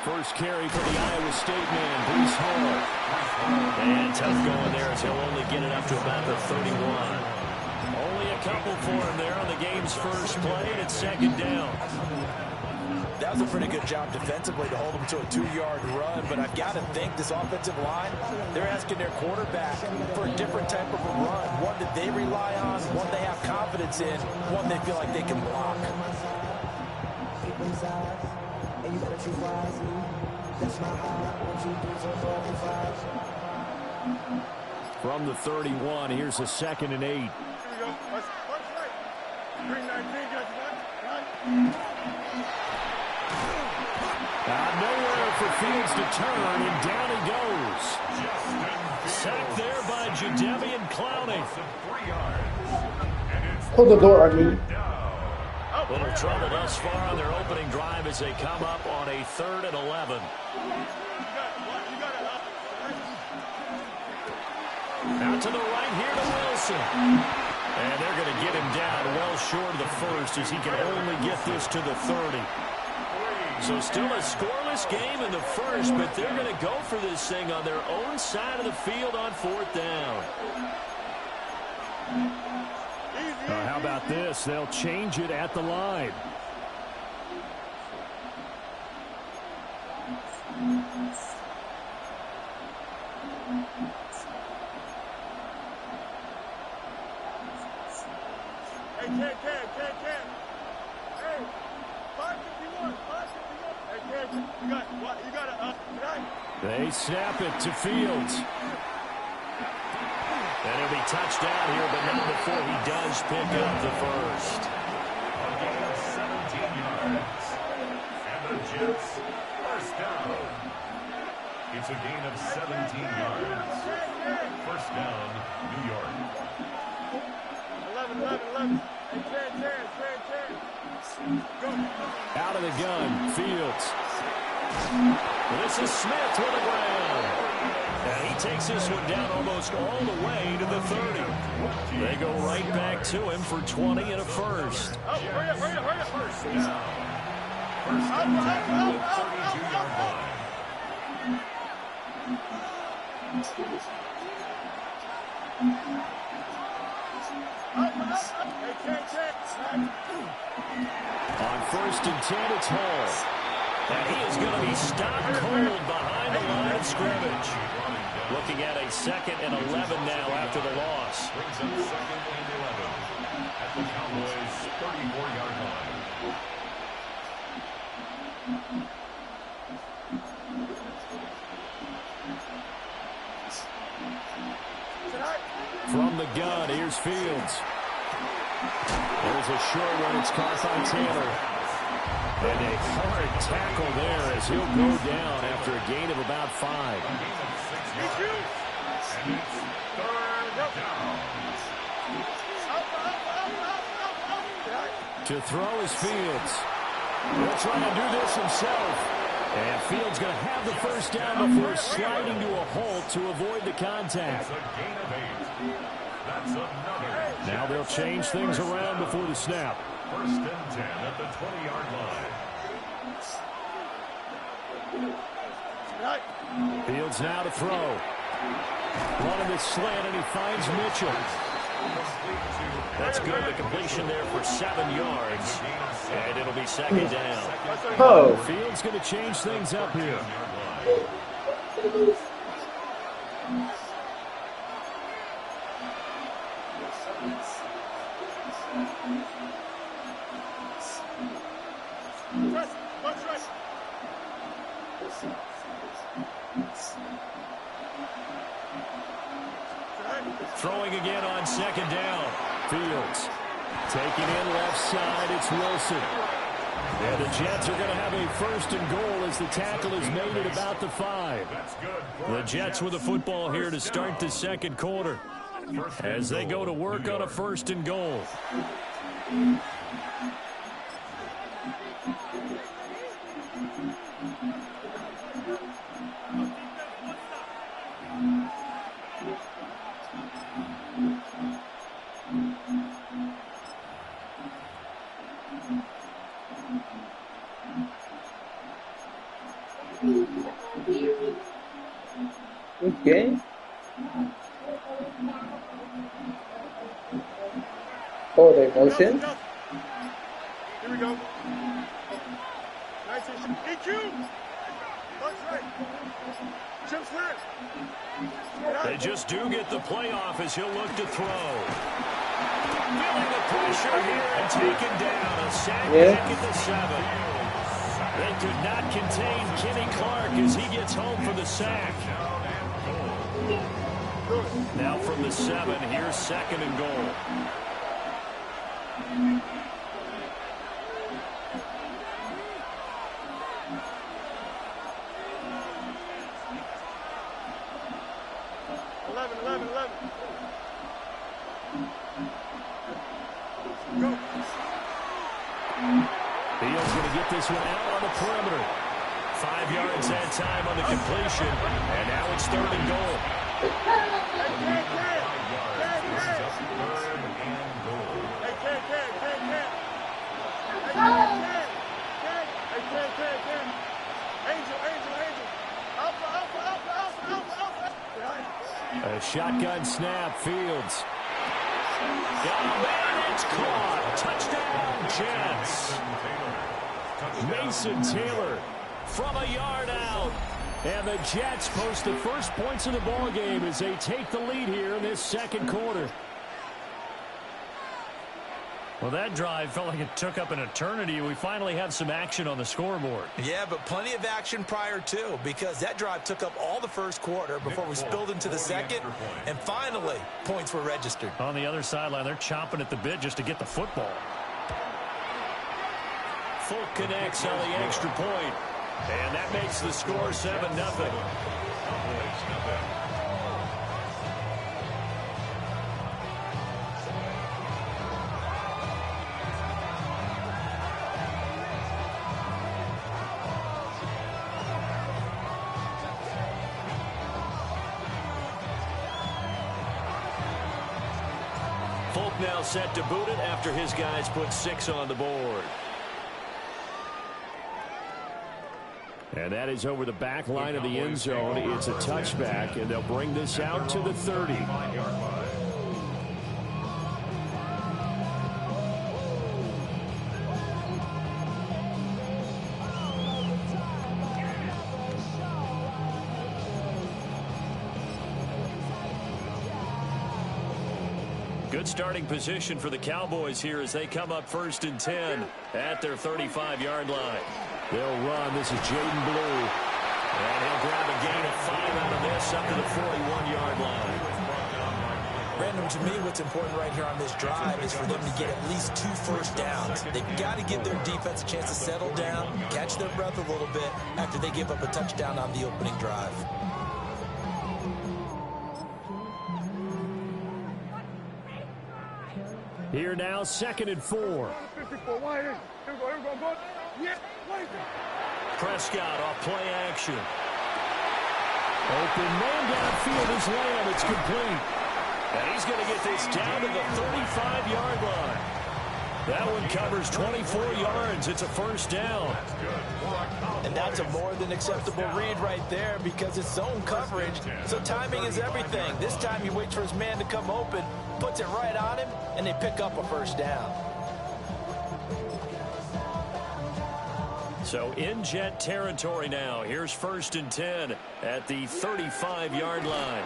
First carry for the Iowa State man, Brees Hall. And tough going there as he'll only get it up to about the 31. Only a couple for him there on the game's first play, and it's second down. That was a pretty good job defensively to hold him to a 2-yard run, but I've got to think this offensive line, they're asking their quarterback for a different type of a run, one that they rely on, one they have confidence in, one they feel like they can block. From the 31, here's a 2nd and 8. Here we go. Watch right. 319, got you right. Nowhere for Fields to turn, and down he goes. Sacked there by Jadeveon Clowney. Hold the door, I mean. Little trouble thus far on their opening drive as they come up on a 3rd and 11. Out to the right here to Wilson. And they're going to get him down well short of the first as he can only get this to the 30. So still a scoreless game in the first, but they're going to go for this thing on their own side of the field on 4th down. How about this? They'll change it at the line. Hey, Ken. Hey, 551. Hey, Ken, you got it. They snap it to Fields. And he'll be touched down here, but not before he does pick up the first. A gain of 17 yards. And the Jets, first down. It's a gain of 17 yards. First down, New York. 11. Hey, Ken. Go. Out of the gun, Fields. This is Smith to the ground. And he takes this one down almost all the way to the 30. They go right back to him for 20 and a first. Hurry up. First down. First and 10 on the 32-yard line. On 1st and 10, it's Hall. And he is going to be stopped cold behind the line of scrimmage. Looking at a 2nd and 11 now after the loss. Brings up 2nd and 11 at the Cowboys' 34-yard line. From the gun, here's Fields. There's a short one. It's caught by Taylor. And a hard tackle there as he'll go down after a gain of about 5. And it's 3rd down. To throw is Fields. He'll try to do this himself. And Fields going to have the first down before sliding to a halt to avoid the contact. It's a gain of 8. That's another. Now they'll change things around before the snap. First and 10 at the 20-yard line. Fields now to throw. Running the slant, and he finds Mitchell. That's good. The completion there for 7 yards. And it'll be 2nd down. Oh. Fields going to change things up here. Throwing again on 2nd down. Fields taking in left side. It's Wilson. And the Jets are going to have a 1st and goal as the tackle is made at about the 5. The Jets with the football here to start the 2nd quarter as they go to work on a 1st and goal. Okay. Oh, the motion. Here we go. Nice issue. EQ. That's right. Chip's clear. They just do get the playoff as he'll look to throw. Feeling the pressure here and taken down. A sack back at the 7. They could not contain Kenny Clark as he gets home for the sack. Now from the 7, here's 2nd and goal. Fields going to get this one out on the perimeter. 5 yards that time on the completion. And now it's 3rd and goal. A shotgun snap, Fields. Oh, man, it's caught. Touchdown, Jets. Mason Taylor from a yard out. And the Jets post the first points of the ball game as they take the lead here in this 2nd quarter. Well, that drive felt like it took up an eternity. We finally have some action on the scoreboard. Yeah, but plenty of action prior to, because that drive took up all the 1st quarter before we spilled into the 2nd, and finally, points were registered. On the other sideline, they're chomping at the bit just to get the football. Folk connects on the extra point, and that makes the score 7-0. Folk now set to boot it after his guys put 6 on the board. And that is over the back line of the end zone. It's a touchback, and they'll bring this out to the 30. Good starting position for the Cowboys here as they come up 1st and 10 at their 35-yard line. They'll run. This is Jaden Blue. And he'll grab a gain of 5 out of this up to the 41-yard line. Brandon, to me, what's important right here on this drive is for them to get at least 2 first downs. They've got to give their defense a chance to settle down, catch their breath a little bit after they give up a touchdown on the opening drive. Here now, 2nd and 4. Prescott off play action. Open man downfield is Lamb. It's complete. And he's going to get this down to the 35-yard line. That one covers 24 yards. It's a 1st down. And that's a more than acceptable read right there because it's zone coverage, so timing is everything. This time he waits for his man to come open, puts it right on him, and they pick up a 1st down. So in Jet territory now. Here's 1st and 10 at the 35-yard line.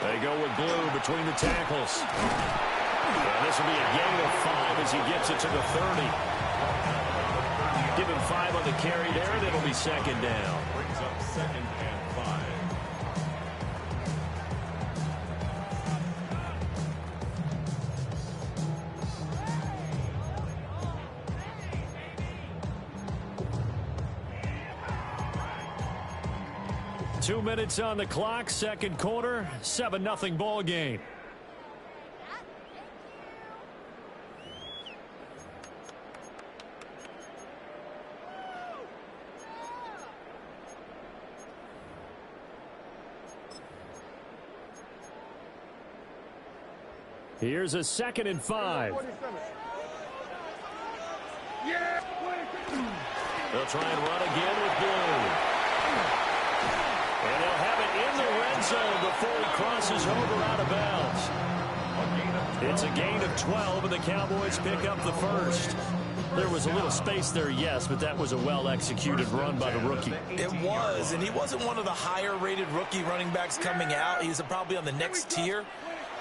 They go with Blue between the tackles. And this will be a gain of 5 as he gets it to the 30. Give him 5 on the carry there, and it'll be 2nd down. Brings up 2nd and 5. Two minutes on the clock, 2nd quarter, 7-0 ball game. Here's a 2nd and 5. They'll try and run again with Blue. And they'll have it in the red zone before he crosses over out of bounds. It's a gain of 12, and the Cowboys pick up the first. There was a little space there, yes, but that was a well-executed run by the rookie. It was, and he wasn't one of the higher-rated rookie running backs coming out. He's probably on the next tier.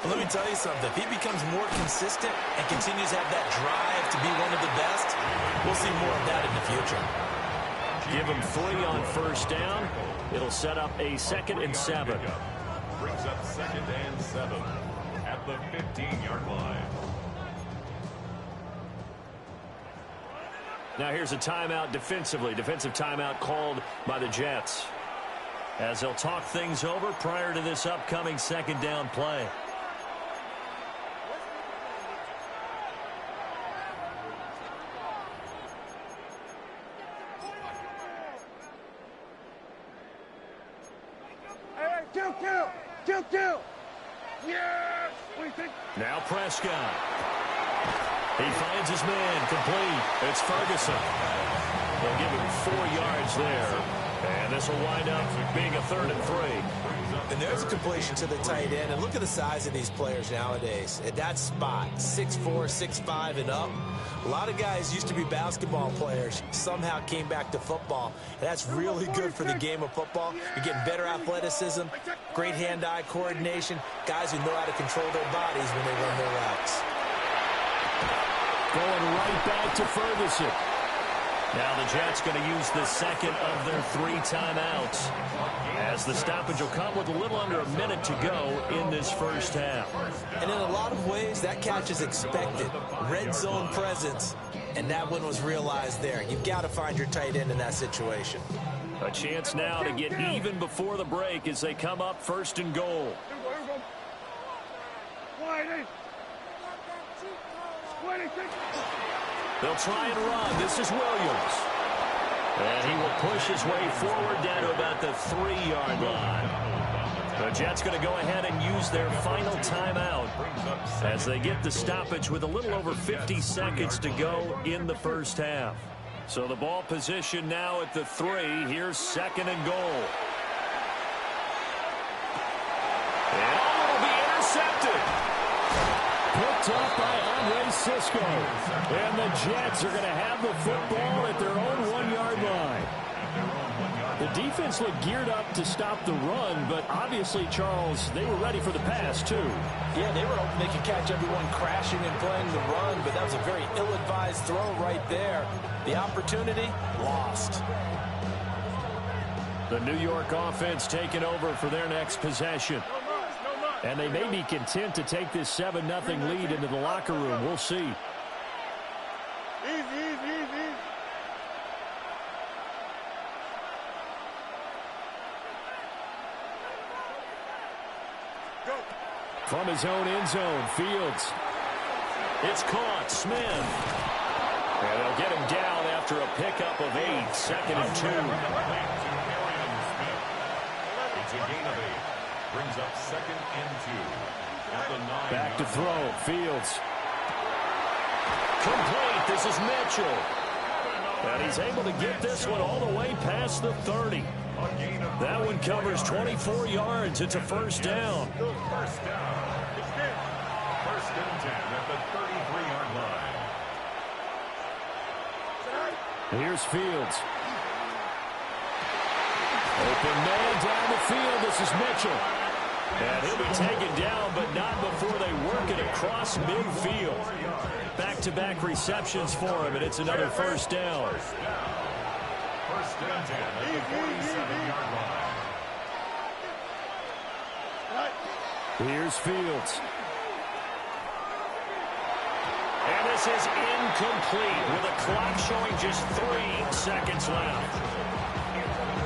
But let me tell you something. If he becomes more consistent and continues to have that drive to be one of the best, we'll see more of that in the future. Give him 3 on first down. It'll set up a 2nd and 7. Brings up 2nd and 7 at the 15-yard line. Now here's a timeout defensively. Defensive timeout called by the Jets, as they'll talk things over prior to this upcoming 2nd down play. Kill. Yes! Now Prescott. He finds his man complete. It's Ferguson. They'll give him 4 yards there. And this will wind up being a 3rd and 3. And there's a completion to the tight end. And look at the size of these players nowadays. At that spot, 6'4", 6'5", and up. A lot of guys used to be basketball players, somehow came back to football. And that's really good for the game of football. You're getting better athleticism, great hand-eye coordination, guys who know how to control their bodies when they run their routes. Going right back to Ferguson. Now the Jets going to use the 2nd of their 3 timeouts, as the stoppage will come with a little under a minute to go in this first half. And in a lot of ways, that catch is expected. Red zone presence, and that one was realized there. You've got to find your tight end in that situation. A chance now to get even before the break as they come up 1st and goal. They'll try and run. This is Williams. And he will push his way forward down to about the 3-yard line. The Jets going to go ahead and use their final timeout as they get the stoppage with a little over 50 seconds to go in the first half. So the ball position now at the 3. Here's 2nd and goal. And will be intercepted. Picked up by Andre Cisco. And the Jets are going to have the football at their own 1-yard line. The defense looked geared up to stop the run, but obviously, Charles, they were ready for the pass, too. Yeah, they were hoping they could catch everyone crashing and playing the run, but that was a very ill-advised throw right there. The opportunity, lost. The New York offense taking over for their next possession. And they may be content to take this 7-0 lead into the locker room. We'll see. Easy. Go. From his own end zone, Fields. It's caught. Smith. And they'll get him down after a pickup of 8. 2nd and 2. It's a gain of 8. Brings up 2nd and 2 at the 9. Back to throw. Fields. Complete. This is Mitchell. And he's able to get this one all the way past the 30. That one covers 24 yards. It's a 1st down. First down. 1st and 10 at the 33-yard line. Here's Fields. Open man down the field. This is Mitchell. And he'll be taken down, but not before they work it across midfield. Back-to-back receptions for him, and it's another 1st down. 1st and 10 at the 47-yard line. Here's Fields. And this is incomplete with a clock showing just 3 seconds left.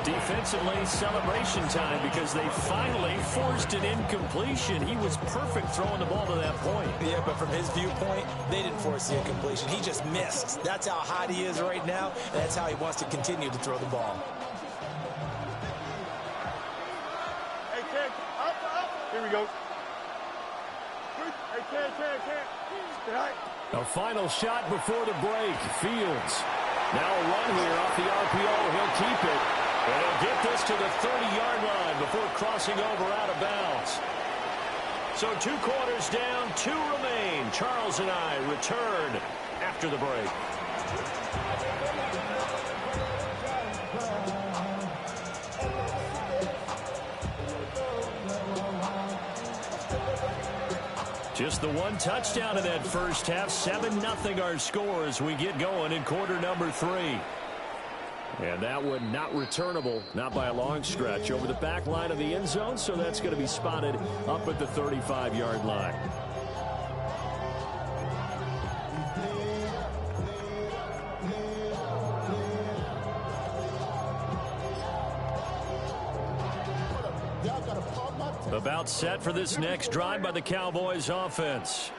Defensively, celebration time because they finally forced an incompletion. He was perfect throwing the ball to that point. Yeah, but from his viewpoint, they didn't force the incompletion. He just missed. That's how hot he is right now, and that's how he wants to continue to throw the ball. Hey, Ted, up. Here we go. Hey, Ted. A final shot before the break. Fields. Now a run here off the RPO. He'll keep it. And he'll get this to the 30-yard line before crossing over out of bounds. So 2 quarters down, 2 remain. Charles and I return after the break. Just the 1 touchdown in that first half. 7-0 our score as we get going in quarter number 3. And that one not returnable, not by a long stretch, over the back line of the end zone, so that's going to be spotted up at the 35-yard line. About set for this next drive by the Cowboys offense.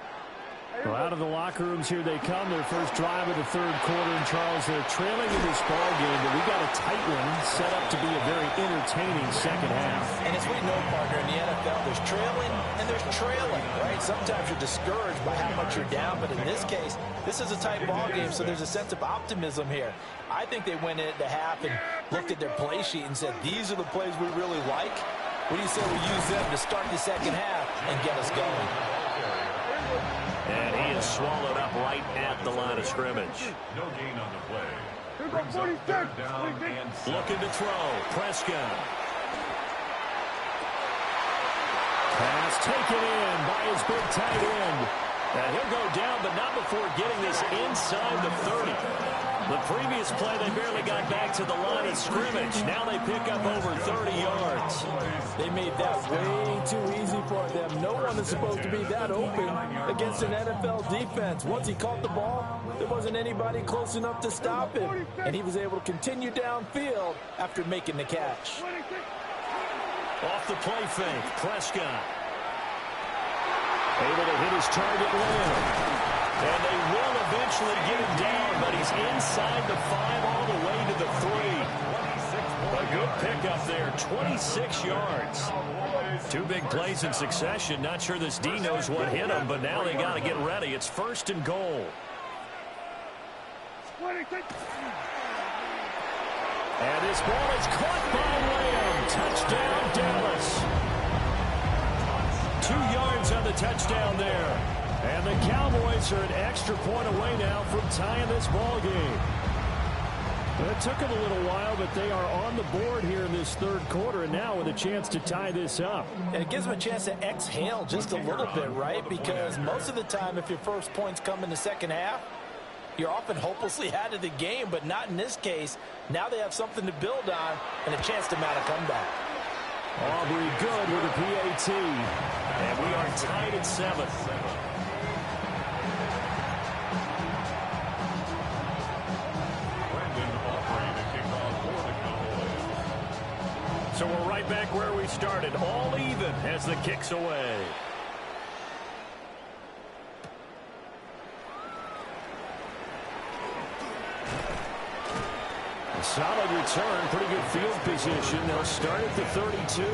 Well, out of the locker rooms here they come. Their first drive of the 3rd quarter. And Charles, they're trailing in this ball game, but we got a tight one set up to be a very entertaining second half. And as we know, partner, in the NFL, there's trailing and there's trailing, right? Sometimes you're discouraged by how much you're down, but in this case, this is a tight ball game, so there's a sense of optimism here. I think they went into half and looked at their play sheet and said, these are the plays we really like. What do you say we use them to start the second half and get us going? And he is swallowed up right at the line of scrimmage. No gain on the play. Brings up 3rd down and 7. Looking to throw. Prescott. Pass taken in by his big tight end. And he'll go down, but not before getting this inside the 30. The previous play, they barely got back to the line of scrimmage. Now they pick up over 30 yards. They made that way too easy for them. No one is supposed to be that open against an NFL defense. Once he caught the ball, there wasn't anybody close enough to stop him. And he was able to continue downfield after making the catch. Off the play fake, Prescott. Able to hit his target well. And they will eventually get him down, but he's inside the 5 all the way to the 3. A good pickup there, 26 yards. 2 big plays in succession. Not sure this D knows what hit him, but now they got to get ready. It's 1st and goal. And this ball is caught by Lamb. Touchdown, Dallas. 2 yards on the touchdown there. And the Cowboys are an extra point away now from tying this ball game. It took them a little while, but they are on the board here in this 3rd quarter, and now with a chance to tie this up. And it gives them a chance to exhale just a little bit, right? Because most of the time, if your first points come in the second half, you're often hopelessly out of the game, but not in this case. Now they have something to build on and a chance to mount a comeback. Aubrey good with a PAT. And we are tied at 7. So we're right back where we started, all even as the kick's away. A solid return, pretty good field position. They'll start at the 32.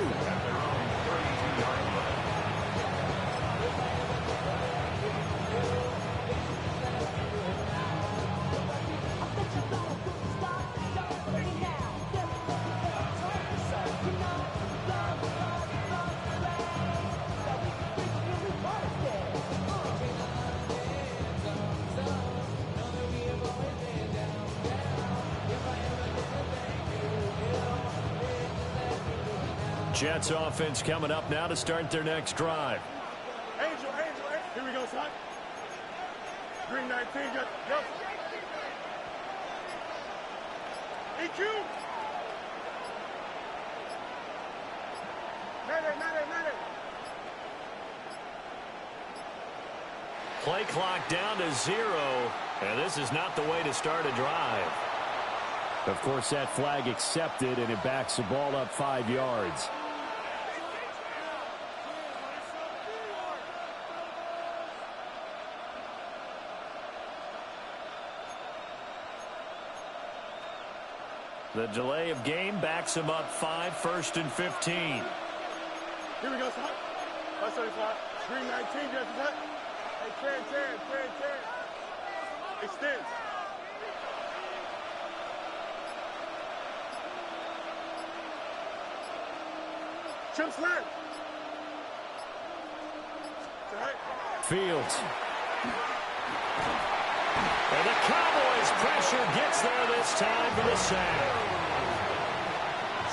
Jets offense coming up now to start their next drive. Angel, here we go, son. Green 19, go. EQ. Madden. Play clock down to 0, and this is not the way to start a drive. Of course, that flag accepted, and it backs the ball up 5 yards. The delay of game backs him up 5, 1st and 15. Here we go, son. 135. Green 19, just that. Hey, 10. Extends. Trim slant. Fields. And the Cowboys' pressure gets there this time for the sack.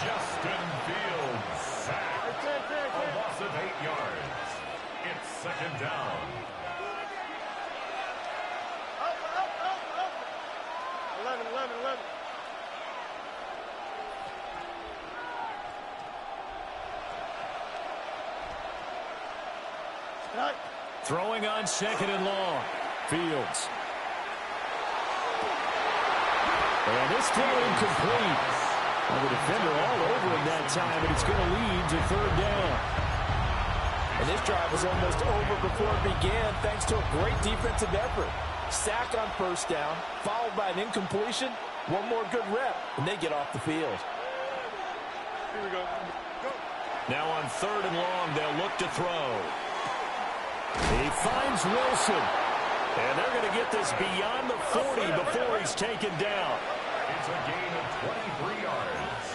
Justin Fields sacked. A loss of 8 yards. It's second down. Up. 11. Throwing on second and long. Fields. And this throw incomplete. Well, the defender all over him that time, but it's going to lead to third down. And this drive was almost over before it began thanks to a great defensive effort. Sack on first down, followed by an incompletion. One more good rep, and they get off the field. Here we go. Now on third and long, they'll look to throw. He finds Wilson. And they're going to get this beyond the 40 before he's taken down. It's a gain of 23 yards.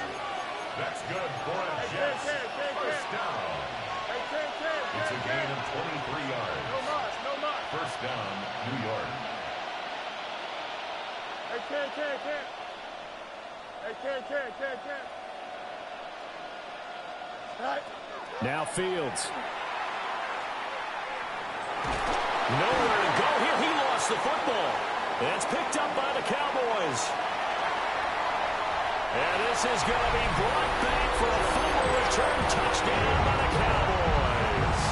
That's good for a Jets first down. It's a gain of 23 yards. No more. First down, New York. Now Fields. Nowhere to go here. He lost the football. And it's picked up by the Cowboys. And this is going to be brought back for a fumble return touchdown by the Cowboys.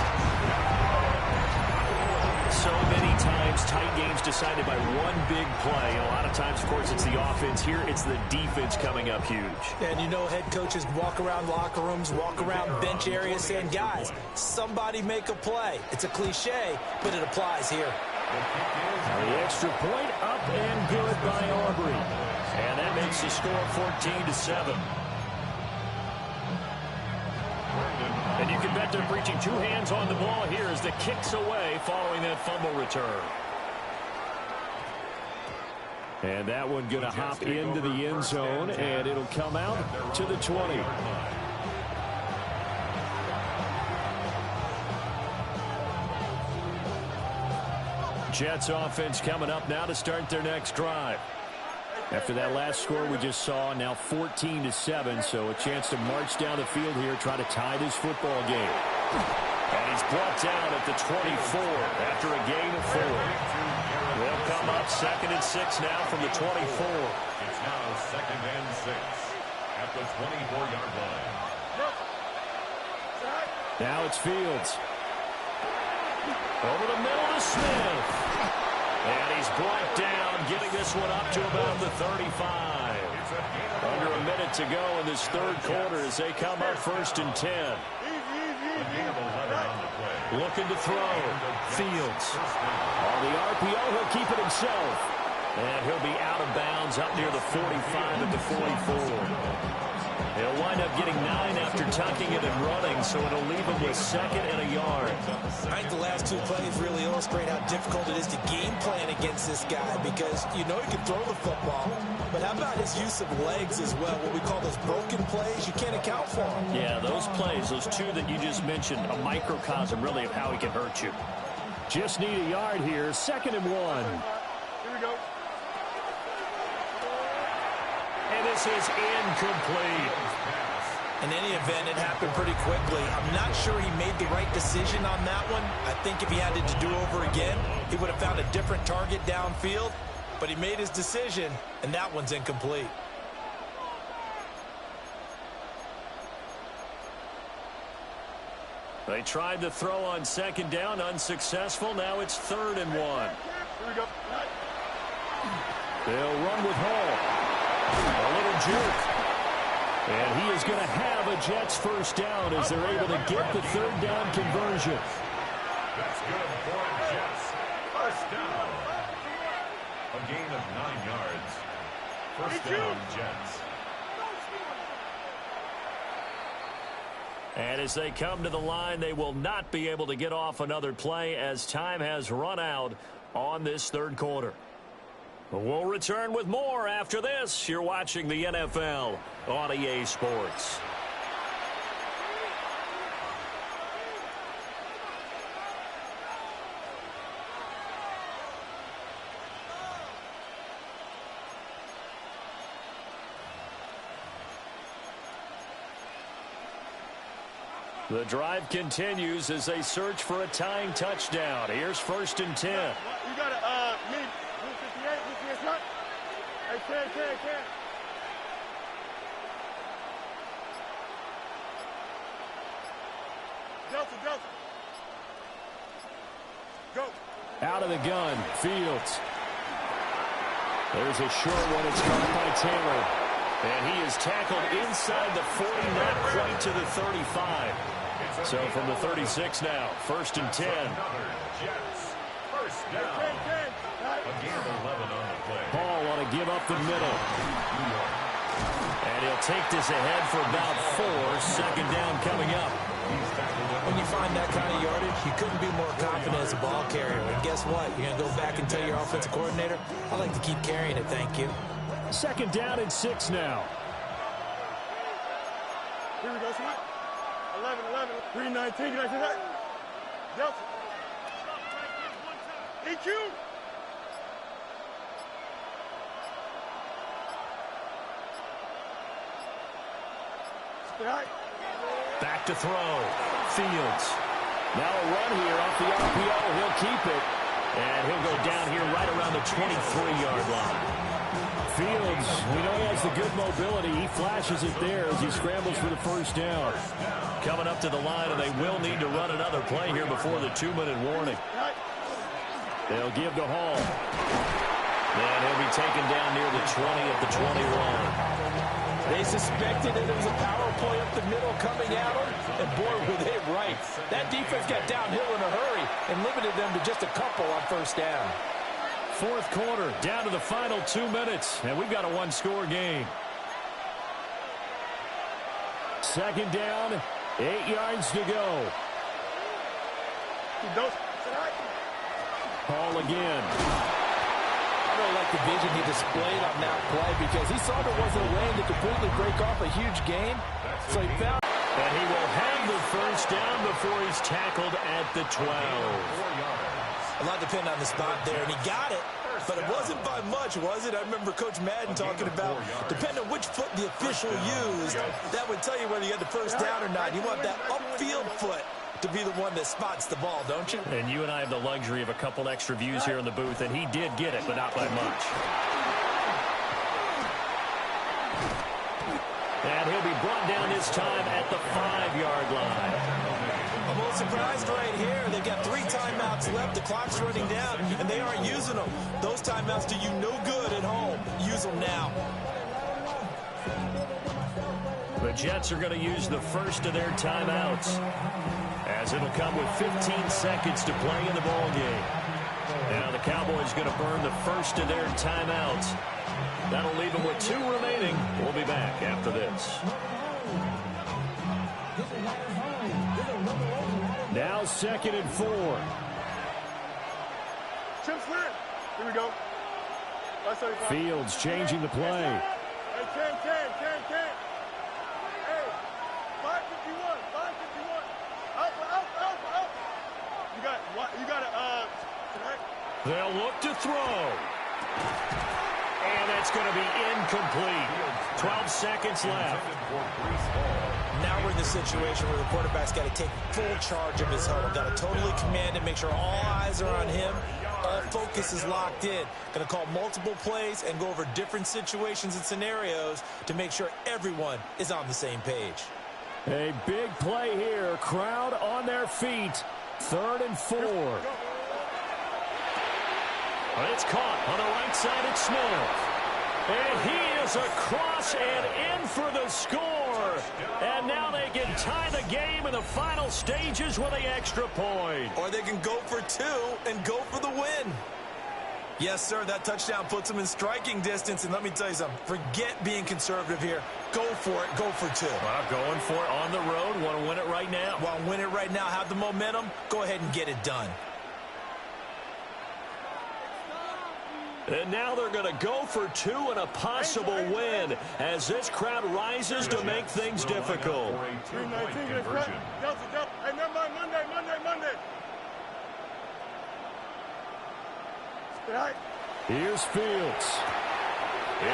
So many times, tight games decided by one big play. A lot of times, of course, it's the offense. Here, it's the defense coming up huge. And you know head coaches walk around locker rooms, walk around bench areas saying, guys, somebody make a play. It's a cliche, but it applies here. The extra point up and good by Aubrey. And that makes the score 14-7. And you can bet they're preaching two hands on the ball here as the kick's away following that fumble return. And that one going to hop into the end zone, and it'll come out to the 20. Jets offense coming up now to start their next drive. After that last score we just saw, now 14-7, so a chance to march down the field here, try to tie this football game. And he's brought down at the 24 after a gain of 4. They'll come up 2nd and 6 now from the 24. It's now 2nd and 6 at the 24-yard line. Now it's Fields. Over the middle to Smith. And he's brought down, getting this one up to about the 35. Under a minute to go in this third quarter as they come up 1st and 10. Looking to throw. Fields. On the RPO, he'll keep it himself. And he'll be out of bounds up near the 45 at the 44. He'll wind up getting 9 after tucking it and running, so it'll leave him with 2nd and a yard. I think the last two plays really illustrate how difficult it is to game plan against this guy because you know he can throw the football, but how about his use of legs as well, what we call those broken plays? You can't account for them. Yeah, those plays, those two that you just mentioned, a microcosm really of how he can hurt you. Just need a yard here, 2nd and 1. Here we go. And this is incomplete. In any event, it happened pretty quickly. I'm not sure he made the right decision on that one. I think if he had it to do over again, he would have found a different target downfield. But he made his decision, and that one's incomplete. They tried to throw on 2nd down, unsuccessful. Now it's 3rd and 1. Here we go. They'll run with Hall. A little jerk. And he is going to have a Jets first down as they're able to get the 3rd down conversion. That's good for the Jets. First down. A gain of 9 yards. First down, Jets. And as they come to the line, they will not be able to get off another play as time has run out on this third quarter. We'll return with more after this. You're watching the NFL on EA Sports. The drive continues as they search for a tying touchdown. Here's 1st and 10. You got to, me, 58, shot. Hey, can. Delta. Go. Out of the gun, Fields. There's a short one. It's caught by Taylor. And he is tackled inside the 40, not quite to the 35. So from the 36 now, 1st and 10. First down. A gain of 11 on the play. Paul want to give up the middle. And he'll take this ahead for about 4. 2nd down coming up. When you find that kind of yardage, you couldn't be more confident as a ball carrier. And guess what? You're going to go back and tell your offensive coordinator, I like to keep carrying it, thank you. 2nd down and 6 now. Here we go, son. 11. 319. Can I see that? Delta. EQ. Back to throw. Fields. Now a run here off the RPO. He'll keep it. And he'll go down here right around the 23-yard line. Fields, we know he has the good mobility. He flashes it there as he scrambles for the 1st down. Coming up to the line, and they will need to run another play here before the 2-minute warning. They'll give to Hall. And he'll be taken down near the 20 at the 21. They suspected that it was a power play up the middle coming at them, and boy, were they right. That defense got downhill in a hurry and limited them to just a couple on 1st down. 4th quarter, down to the final 2 minutes, and we've got a 1-score game. 2nd down, 8 yards to go. Paul again. I really like the vision he displayed on that play because he saw there wasn't a way to completely break off a huge gain. So he found. And he will have the 1st down before he's tackled at the 12. A lot depended on the spot there, and he got it. But it wasn't by much, was it? I remember Coach Madden talking about, depending on which foot the official used, that would tell you whether you had the 1st down or not. You want that upfield foot to be the one that spots the ball, don't you? And you and I have the luxury of a couple extra views here in the booth, and he did get it, but not by much. And he'll be brought down this time at the 5-yard line. I'm a little surprised right here. They've got 3 timeouts left. The clock's running down, and they aren't using them. Those timeouts do you no good at home. Use them now. The Jets are going to use the 1st of their timeouts, as it'll come with 15 seconds to play in the ball game. Now the Cowboys going to burn the 1st of their timeouts. That'll leave them with 2 remaining. We'll be back after this. Now 2nd and 4. Chip slant. Here we go. Fields changing the play. Hey, can. Hey, 551. Out. You got to, They'll look to throw. And that's going to be incomplete. 12 seconds left. Now we're in the situation where the quarterback's got to take full charge of his huddle. Got to totally command and make sure all eyes are on him. All focus is locked in. Going to call multiple plays and go over different situations and scenarios to make sure everyone is on the same page. A big play here. Crowd on their feet. 3rd and 4. It's caught on the right side. It's Smith. And he is across and in for the score. And now they can tie the game in the final stages with the extra point. Or they can go for 2 and go for the win. Yes, sir, that touchdown puts them in striking distance. And let me tell you something, forget being conservative here. Go for it, go for 2. Well, going for it on the road. Want to win it right now. Want to win it right now, have the momentum, go ahead and get it done. And now they're going to go for 2 and a possible win as this crowd rises to make things difficult. 319 conversion. Delta. Hey, never mind. Monday. Here's Fields.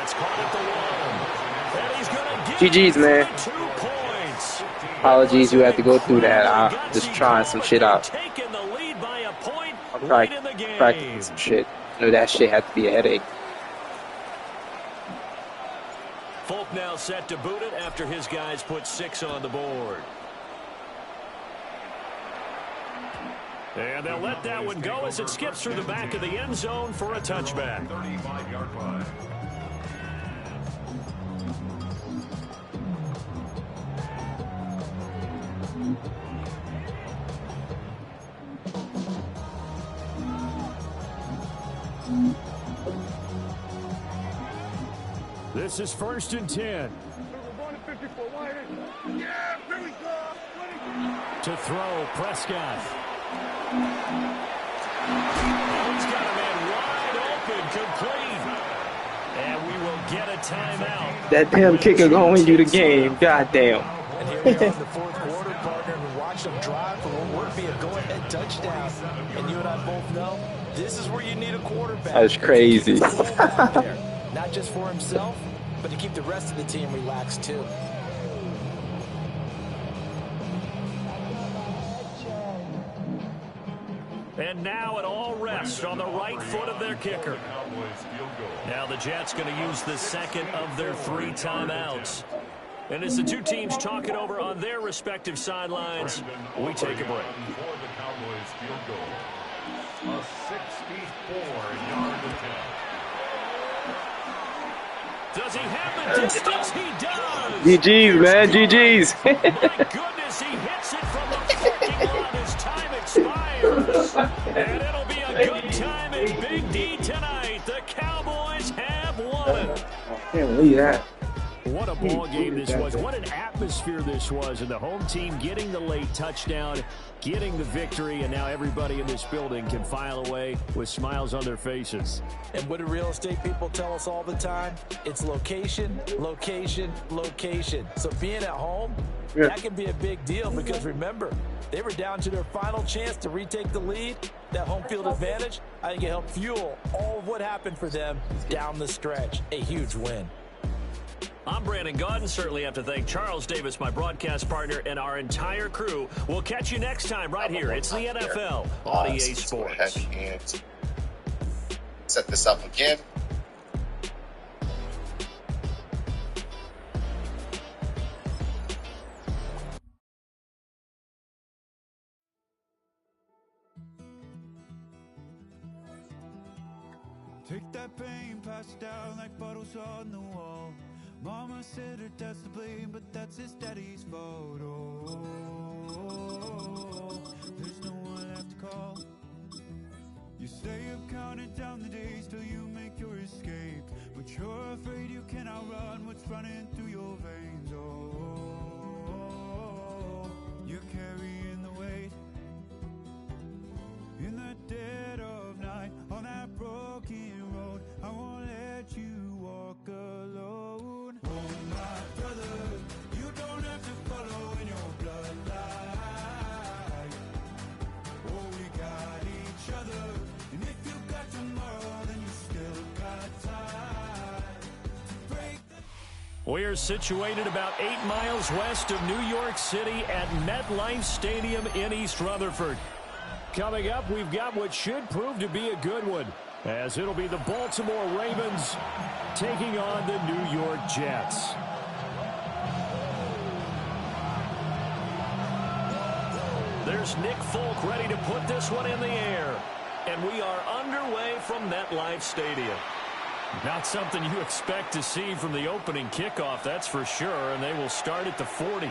It's caught at the 1. And he's going to GG's, man. 2 points. apologies you had to go through that. I'm just trying some shit out. Taking the lead by a point I'm late in the game. practicing some shit. I know that shit had to be a headache. Folk now set to boot it after his guys put 6 on the board. And they'll let that one go as it skips through the back of the end zone for a touchback. 35-yard line. This is 1st and 10. To throw, Prescott. He's got a man wide open, complete. And we will get a timeout. That damn kicker gonna win you the game. Goddamn. And here we are in the fourth quarter, partner, and we watch them drive for what would be a go-ahead touchdown. And you and I both know this is where you need a quarterback. That's crazy. Not just for himself, but to keep the rest of the team relaxed too. And now it all rests on the right foot of their kicker. Now the Jets going to use the second of their 3 timeouts. And as the two teams talk it over on their respective sidelines, we take a break. For the Cowboys field goal. A 64-yard attempt. Does he have the distance? He does. GG's, man. GG's. My goodness, he hits it from the parking lot as time expires. And it'll be a good time in Big D tonight. The Cowboys have won it. I can't believe that. What a ball game this was. What an atmosphere this was. And the home team getting the late touchdown, getting the victory, and now everybody in this building can file away with smiles on their faces. And what do real estate people tell us all the time? It's location, location, location. So being at home, that can be a big deal because remember, they were down to their final chance to retake the lead. That home field advantage, I think it helped fuel all of what happened for them down the stretch. A huge win. I'm Brandon Gaudin. Certainly have to thank Charles Davis, my broadcast partner, and our entire crew. We'll catch you next time right here. It's the NFL on EA Sports. And set this up again. Take that pain, pass it down like bottles on the wall. Mama said her dad's to blame, but that's his daddy's fault. Oh, there's no one left to call. You stay up counting down the days till you make your escape, but you're afraid you can outrun what's running through your veins. Oh, you're carrying the weight in the dead of night on that broken road. I won't let you walk alone. Oh my brother, you don't have to follow in your bloodline. Oh, we got each other, and if you got tomorrow, then you still got time to break the... We're situated about 8 miles west of New York City at MetLife Stadium in East Rutherford. Coming up, we've got what should prove to be a good one, as it'll be the Baltimore Ravens taking on the New York Jets. There's Nick Folk ready to put this one in the air. And we are underway from MetLife Stadium. Not something you expect to see from the opening kickoff, that's for sure, and they will start at the 40.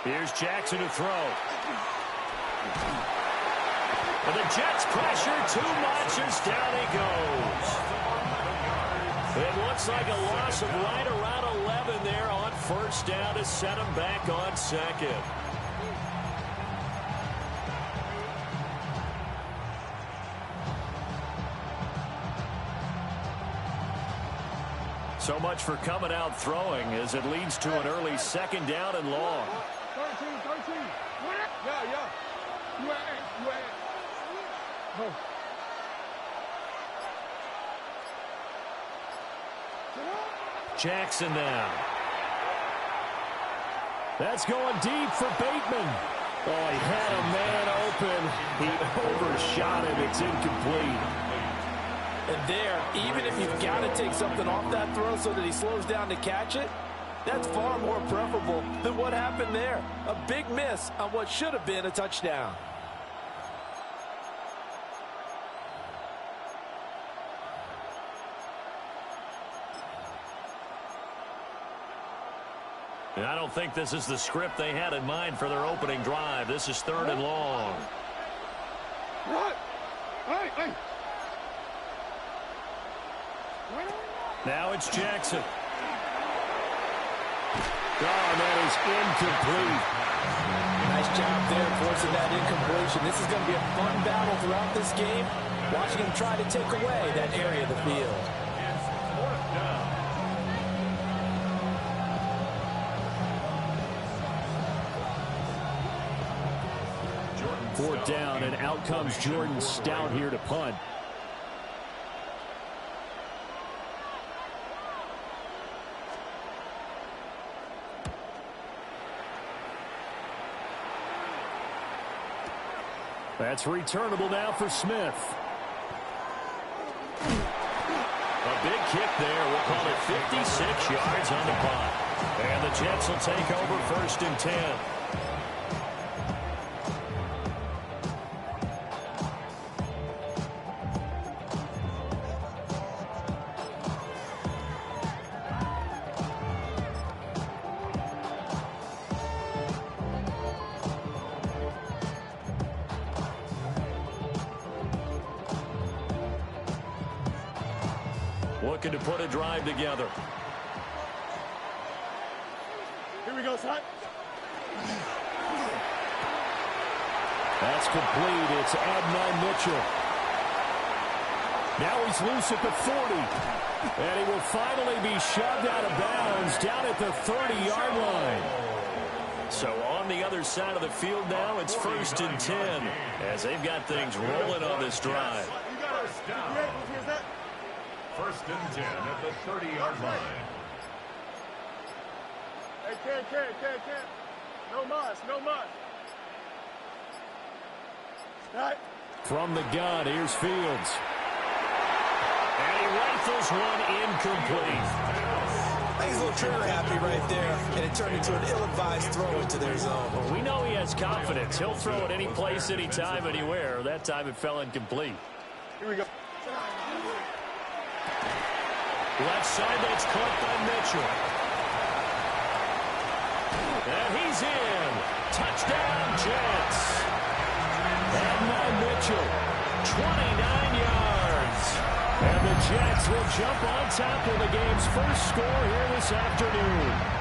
Here's Jackson to throw. And the Jets pressure too much as down he goes. It looks like a loss of right around 11 there on first down to set him back on second. So much for coming out throwing as it leads to an early second down and long. 13. Yeah. You ain't. Oh. Jackson now. That's going deep for Bateman. Oh, he had a man open. He overshot it. It's incomplete. And there, even if you've got to take something off that throw so that he slows down to catch it, that's far more preferable than what happened there. A big miss on what should have been a touchdown. And I don't think this is the script they had in mind for their opening drive. This is third and long. What? Hey. Now it's Jackson. Oh, that is incomplete. Nice job there forcing that incompletion. This is going to be a fun battle throughout this game. Watching him try to take away that area of the field. Fourth down, and out comes Jordan Stout here to punt. That's returnable now for Smith. A big kick there. We'll call it 56 yards on the punt. And the Jets will take over first and 10. Looking to put a drive together. Here we go, son. That's complete. It's Adnan Mitchell. Now he's loose at the 40. And he will finally be shoved out of bounds down at the 30-yard line. So on the other side of the field now, it's first and 10 as they've got things rolling on this drive. First down. First and 10 at the 30-yard line. Hey, Ken. No muss. Right. From the gun, here's Fields. And he rifles one incomplete. I think he's a little trigger happy right there, and it turned into an ill-advised throw into their zone. Well, we know he has confidence. He'll throw it any place, anytime, anywhere. That time it fell incomplete. Here we go. Left side, that's caught by Mitchell. And he's in. Touchdown, Jets. Adnan Mitchell, 29 yards. And the Jets will jump on top of the game's first score here this afternoon.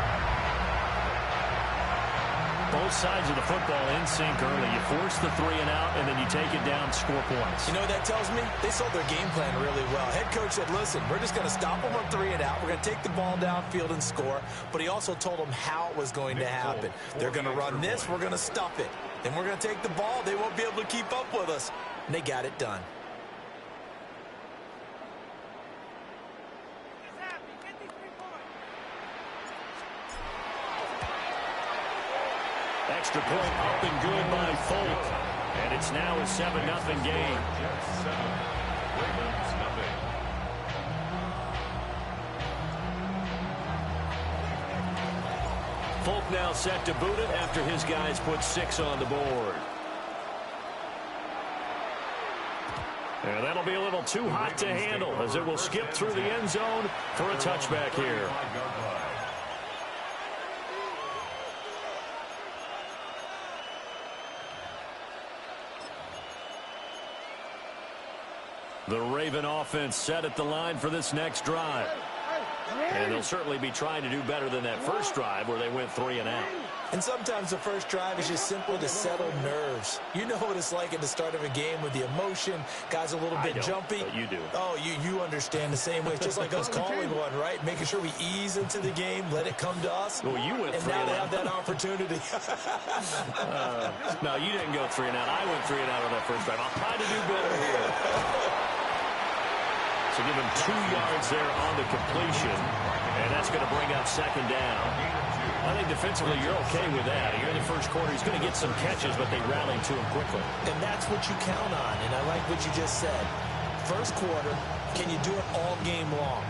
Both sides of the football in sync early. You force the 3 and out, and then you take it down, score points. You know what that tells me? They sold their game plan really well. Head coach said, listen, we're just going to stop them on 3 and out. We're going to take the ball downfield and score. But he also told them how it was going to happen. They're going to run this. We're going to stuff it. Then we're going to take the ball. They won't be able to keep up with us. And they got it done. Extra point up and good by Folk. And it's now a 7-0 game. Jets 7, Ravens nothing. Folk now set to boot it after his guys put 6 on the board. And that'll be a little too hot to handle as it will skip through the end zone for a touchback here. The Raven offense set at the line for this next drive. And they'll certainly be trying to do better than that first drive where they went 3 and out. And sometimes the first drive is just simply to settle nerves. You know what it's like at the start of a game with the emotion. Guys a little bit jumpy. But you do. Oh, you understand the same way. It's just like us calling one, right? Making sure we ease into the game, let it come to us. Well, you went and 3 now and they out. have that opportunity. No, you didn't go 3 and out. I went 3 and out on that first drive. I'll try to do better here. So give him 2 yards there on the completion. And that's going to bring up second down. I think defensively you're okay with that. Here in the first quarter, he's going to get some catches, but they rallied to him quickly. And that's what you count on. And I like what you just said. First quarter, can you do it all game long?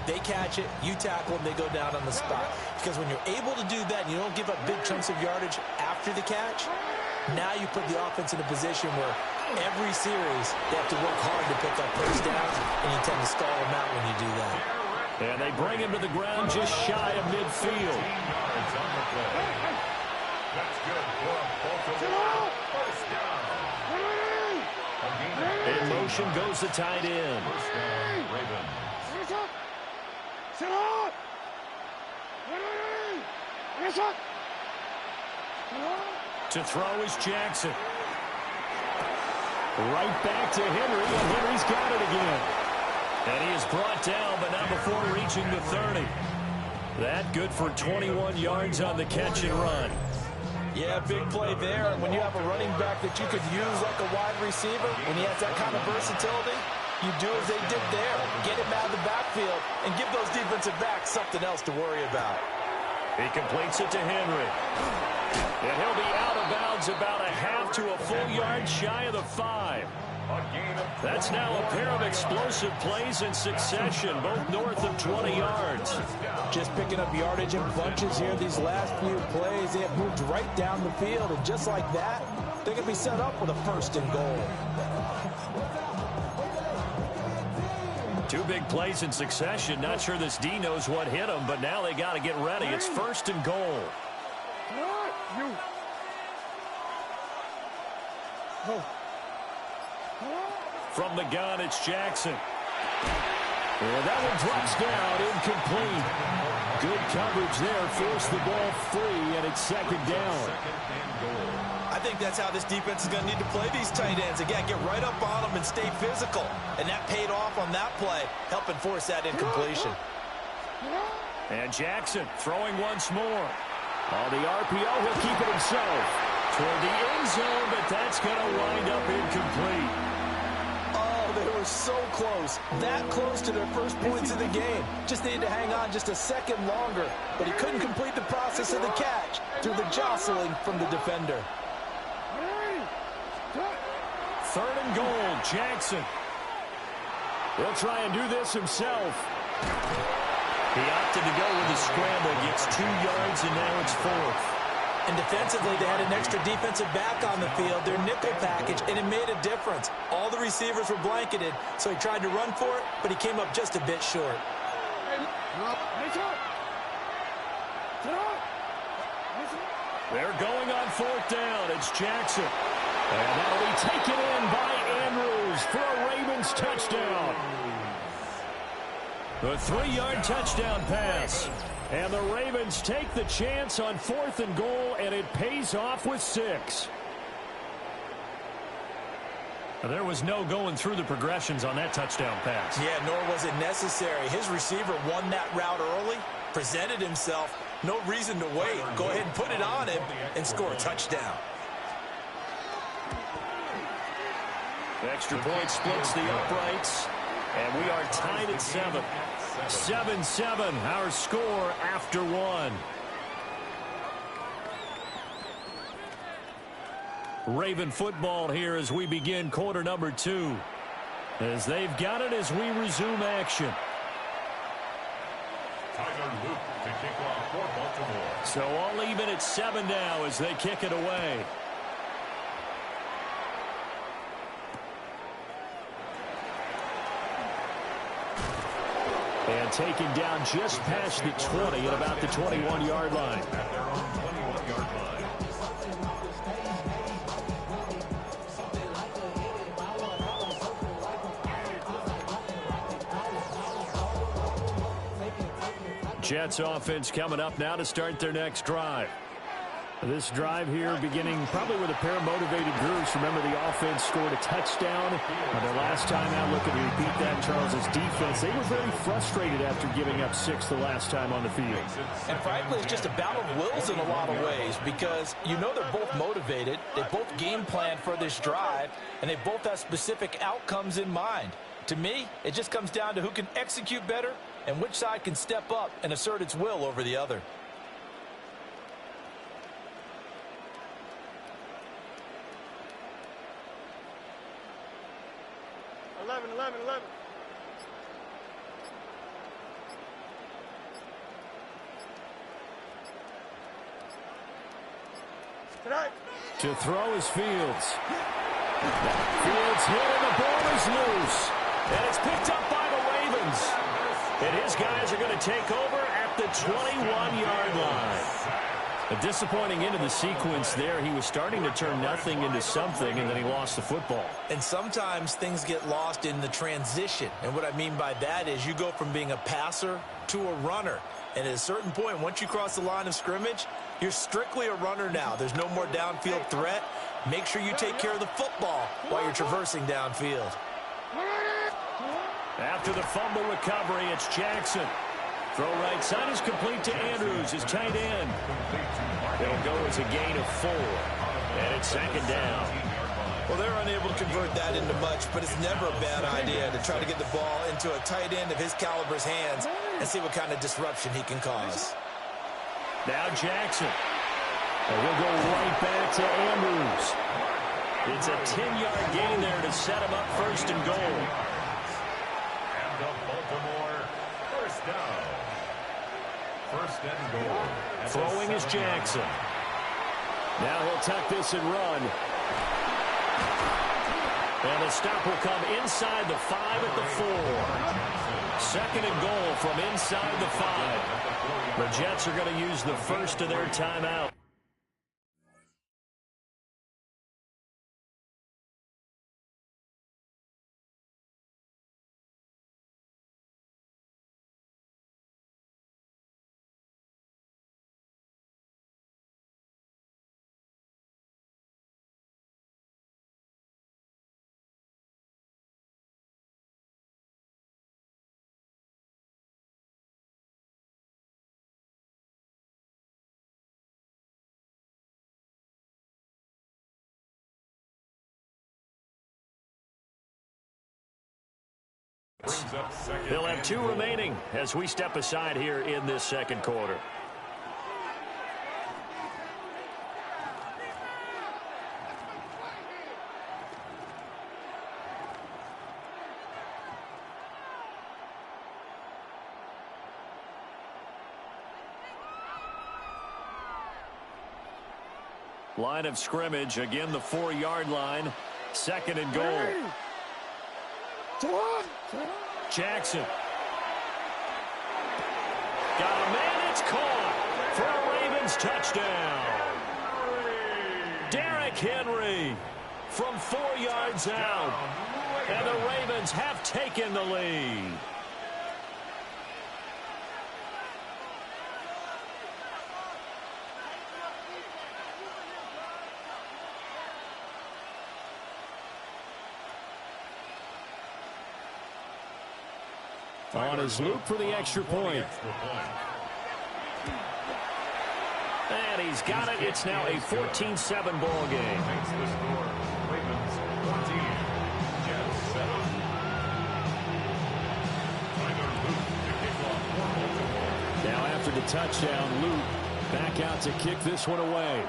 They catch it, you tackle them, they go down on the spot. Because when you're able to do that and you don't give up big chunks of yardage after the catch, now you put the offense in a position where every series they have to work hard to pick up first downs, and you tend to stall them out when you do that. And they bring him to the ground just shy of midfield. Yards on the play. That's good for a Baltimore first down. A gain of In motion goes the tight end. first down, Ravens. To throw is Jackson. Right back to Henry, and Henry's got it again. And he is brought down, but not before reaching the 30. That good for 21 yards on the catch and run. Yeah, big play there. And when you have a running back that you could use like a wide receiver, when he has that kind of versatility, you do as they did there. Get him out of the backfield and give those defensive backs something else to worry about. He completes it to Henry. And he'll be out of bounds about a half to a full yard shy of the 5. That's now a pair of explosive plays in succession, both north of 20 yards. Just picking up yardage in bunches here these last few plays. They have moved right down the field, and just like that, they're going to be set up with a first and goal. 2 big plays in succession. Not sure this D knows what hit him, but now they got to get ready. It's first and goal. From the gun, it's Jackson. And that one drops down, incomplete. Good coverage there, forced the ball free, and it's second down. I think that's how this defense is going to need to play these tight ends. Again, get right up on them and stay physical. And that paid off on that play, helping force that incompletion. And Jackson throwing once more. On the RPO, he'll keep it himself. Toward the end zone, but that's going to wind up incomplete. Oh, they were so close. That close to their first points of the game. Just needed to hang on just a second longer. But he couldn't complete the process of the catch through the jostling from the defender. Third and goal, Jackson. He'll try and do this himself. He opted to go with a scramble, gets 2 yards, and now it's 4th. And defensively, they had an extra defensive back on the field, their nickel package, and it made a difference. All the receivers were blanketed, so he tried to run for it, but he came up just a bit short. They're going on 4th down. It's Jackson. And that'll be taken in by Andrews for a Ravens touchdown. The 3-yard touchdown pass. And the Ravens take the chance on 4th and goal, and it pays off with 6. There was no going through the progressions on that touchdown pass. Yeah, nor was it necessary. His receiver won that route early, presented himself. No reason to wait. Go ahead and put it on him and score a touchdown. Extra point splits the uprights, and we are tied at 7. 7-7, our score after 1. Raven football here as we begin quarter number 2. As they've got it as we resume action. Tyler Luke to kick off for Baltimore. So all even at 7 now as they kick it away. And taken down just past the 20 at about the 21-yard line. At their own 21-yard line. Jets offense coming up now to start their next drive. This drive here beginning probably with a pair of motivated groups. Remember, the offense scored a touchdown on their last time out. Looking to repeat that. Charles's defense, they were very frustrated after giving up 6 the last time on the field. And frankly, it's just a battle of wills in a lot of ways because you know they're both motivated. They both game plan for this drive, and they both have specific outcomes in mind. To me, it just comes down to who can execute better and which side can step up and assert its will over the other. To throw is Fields. Fields hit and the ball is loose. And it's picked up by the Ravens. And his guys are going to take over at the 21-yard line. A disappointing end of the sequence there. He was starting to turn nothing into something, and then he lost the football. And sometimes things get lost in the transition. And what I mean by that is you go from being a passer to a runner. And at a certain point, once you cross the line of scrimmage, you're strictly a runner now. There's no more downfield threat. Make sure you take care of the football while you're traversing downfield. After the fumble recovery, it's Jackson. Throw right side is complete to Andrews, his tight end. It'll go as a gain of 4. And it's second down. Well, they're unable to convert that into much, but it's never a bad idea to try to get the ball into a tight end of his caliber's hands and see what kind of disruption he can cause. Now Jackson. And we'll go right back to Andrews. It's a 10-yard gain there to set him up first and goal. And the Baltimore first down. First and goal. Throwing is Jackson. Now he'll tuck this and run. And the stop will come inside the 5 at the 4. Second and goal from inside the 5. The Jets are going to use the first of their timeout. They'll have 2 remaining as we step aside here in this second quarter. Line of scrimmage, again the 4-yard line. Second and goal. Jackson. Got a man, it's caught for a Ravens touchdown. Derrick Henry from 4 yards out. And the Ravens have taken the lead. On his loop for the extra point. And he's got it. It's now a 14-7 ball game. Now after the touchdown, Luke back out to kick this one away.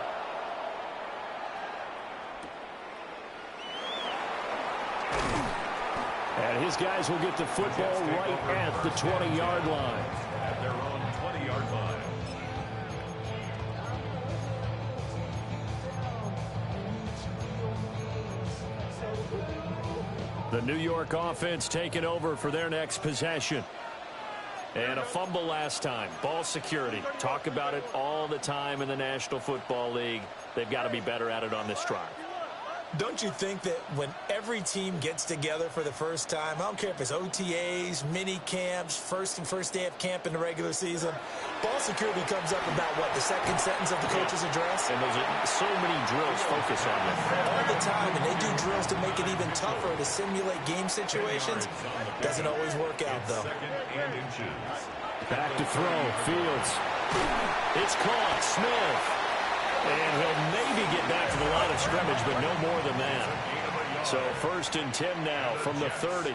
And his guys will get the football right at the 20-yard line. At their own 20-yard line. The New York offense taking over for their next possession. And a fumble last time. Ball security. Talk about it all the time in the National Football League. They've got to be better at it on this drive. Don't you think that when every team gets together for the first time, I don't care if it's OTAs, mini camps, first day of camp in the regular season, ball security comes up about what, the second sentence of the coach's address? And those are so many drills focus on that. All the time, and they do drills to make it even tougher to simulate game situations. Doesn't always work out, though. Back to throw, Fields. It's caught, Smith. And he'll maybe get back to the line of scrimmage, but no more than that. So 1st and 10 now from the 30.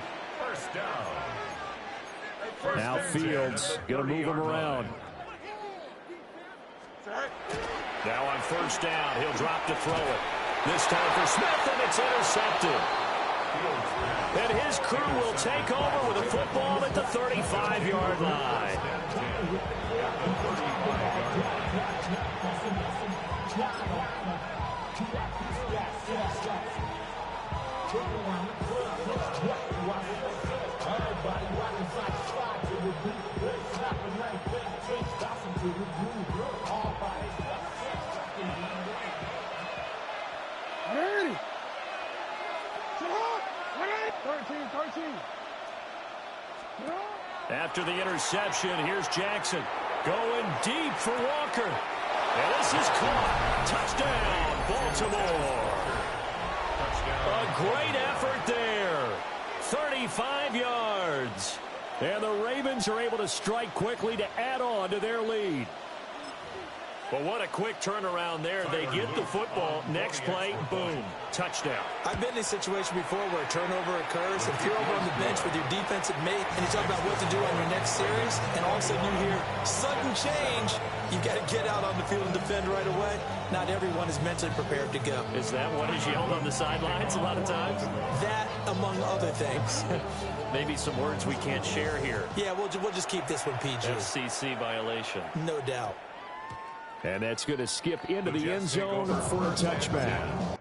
Now Fields going to move him around. Now on 1st down, he'll drop to throw it. This time for Smith, and it's intercepted. And his crew will take over with a football at the 35-yard line. Ready. 13. After the interception, here's Jackson going deep for Walker. And this is caught. Touchdown, Baltimore. A great effort there. 35 yards. And the Ravens are able to strike quickly to add on to their lead. But what a quick turnaround there. They get the football. Next play, boom, touchdown. I've been in a situation before where a turnover occurs. If you're over on the bench with your defensive mate and you talk about what to do on your next series, and all of a sudden you hear sudden change, you've got to get out on the field and defend right away. Not everyone is mentally prepared to go. Is that what is yelled on the sidelines a lot of times? That, among other things. Maybe some words we can't share here. Yeah, we'll just keep this one PG. FCC violation. No doubt. And that's going to skip into the end zone for a touchback.